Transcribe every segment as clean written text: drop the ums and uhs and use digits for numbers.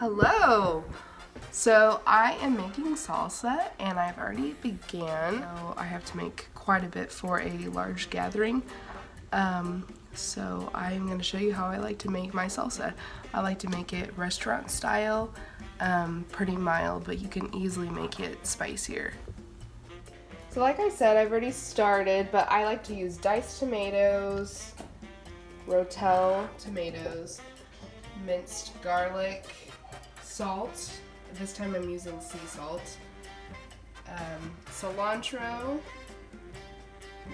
Hello! So I am making salsa and I've already began. So I have to make quite a bit for a large gathering. So I'm going to show you how I like to make my salsa. I like to make it restaurant style, pretty mild, but you can easily make it spicier. So like I said, I've already started, but I like to use diced tomatoes, Rotel tomatoes, minced garlic, salt. This time I'm using sea salt, cilantro,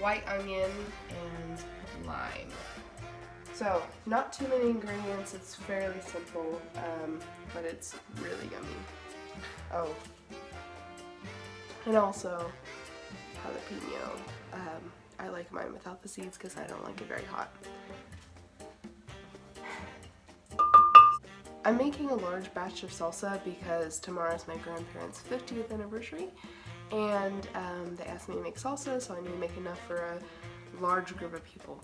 white onion, and lime. So not too many ingredients, it's fairly simple, but it's really yummy. Oh, and also jalapeno. I like mine without the seeds because I don't like it very hot. I'm making a large batch of salsa because tomorrow's my grandparents' 50th anniversary, and they asked me to make salsa, so I need to make enough for a large group of people.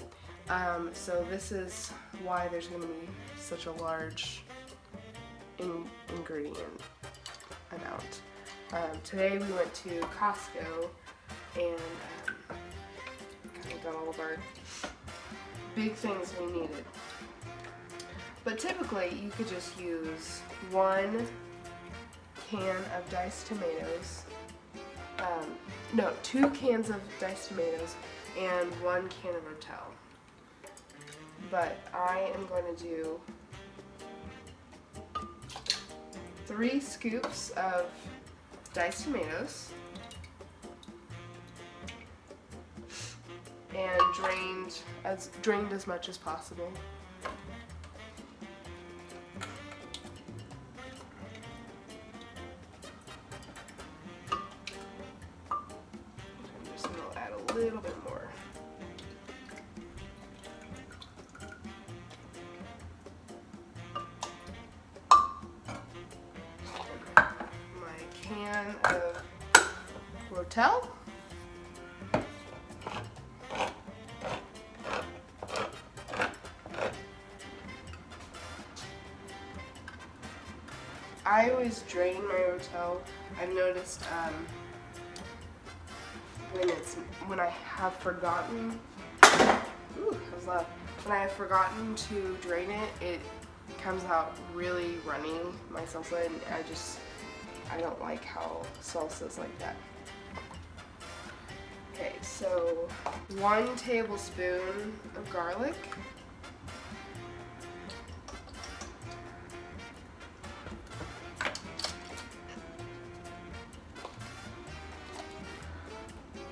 So this is why there's going to be such a large ingredient amount. Today we went to Costco and kind of got all of our big things we needed. But typically, you could just use 1 can of diced tomatoes, 2 cans of diced tomatoes, and 1 can of Rotel. But I am going to do 3 scoops of diced tomatoes, and drained as much as possible. A little bit more. My can of Rotel. I always drain my Rotel. I've noticed when I have forgotten, when I have forgotten to drain it, it comes out really runny, my salsa, and I don't like how salsa's like that. Okay, so 1 tablespoon of garlic.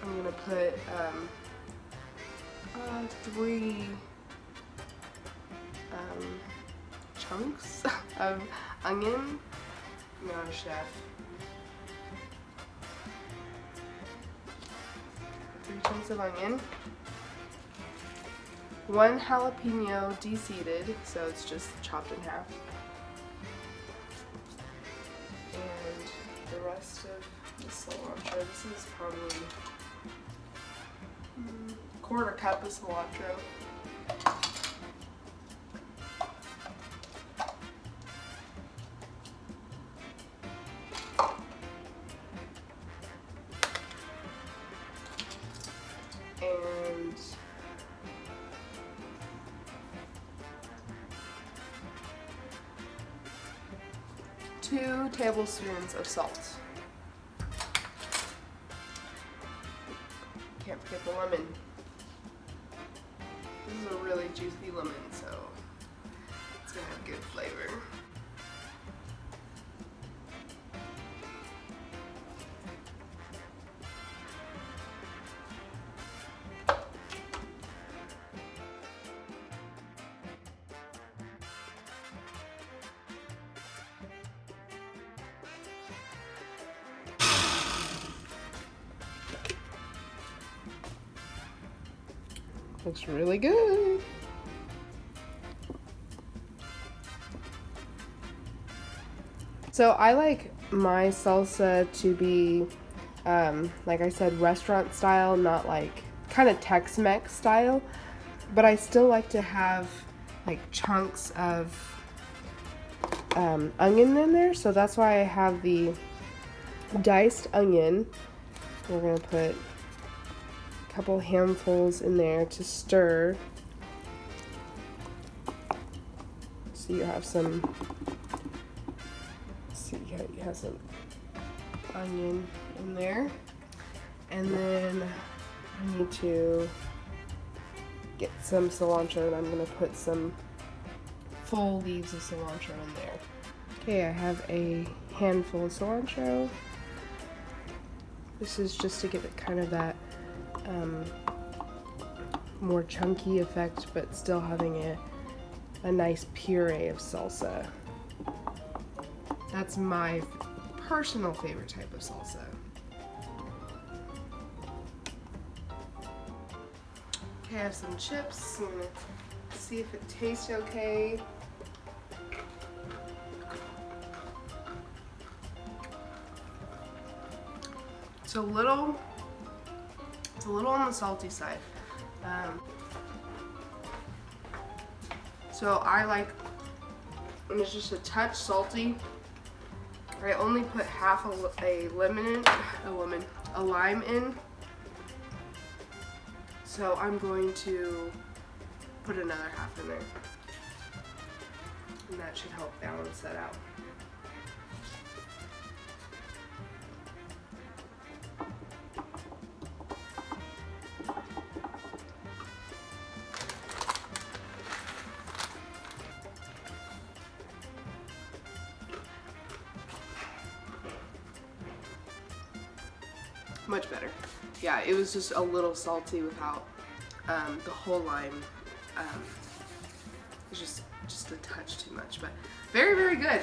I'm gonna put 3 chunks of onion. I'm not a chef. 3 chunks of onion. 1 jalapeno de-seeded, so it's just chopped in half. And the rest of the cilantro. This is probably 1/4 cup of cilantro. And 2 tablespoons of salt. Can't forget the lemon. This is a really juicy lemon, so it's gonna have good flavor. Looks really good. So I like my salsa to be, like I said, restaurant style, not like kind of Tex-Mex style, but I still like to have like chunks of onion in there, so that's why I have the diced onion. We're gonna put a couple handfuls in there to stir. So you have some, you have some onion in there. And then I need to get some cilantro, and I'm gonna put some full leaves of cilantro in there. Okay, I have a handful of cilantro. This is just to give it kind of that more chunky effect, but still having a nice puree of salsa. That's my personal favorite type of salsa. Okay, I have some chips. I'm gonna see if it tastes okay. It's a little on the salty side. So I like when it's just a touch salty. I only put half a lime in. So I'm going to put another half in there. And that should help balance that out. Much better. Yeah, it was just a little salty without the whole lime. It's just a touch too much, but very, very good.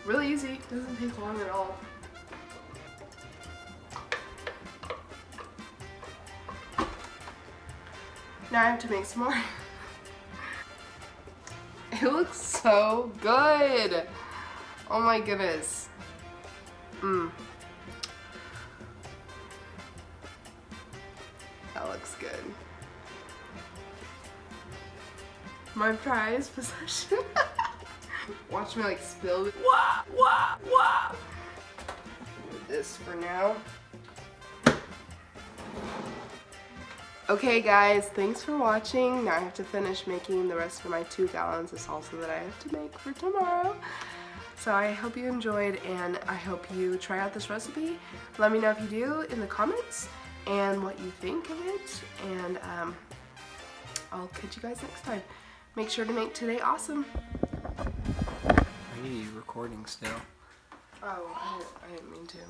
Really easy. Doesn't take long at all. Now I have to make some more. It looks so good. Oh my goodness. That looks good. My prized possession. Watch me like spill it. Wah, wah, wah. Put this for now. Okay guys, thanks for watching. Now I have to finish making the rest of my 2 gallons of salsa that I have to make for tomorrow. So I hope you enjoyed, and I hope you try out this recipe. Let me know if you do in the comments and what you think of it, and I'll catch you guys next time. Make sure to make today awesome. I need you recording still. Oh, I didn't mean to.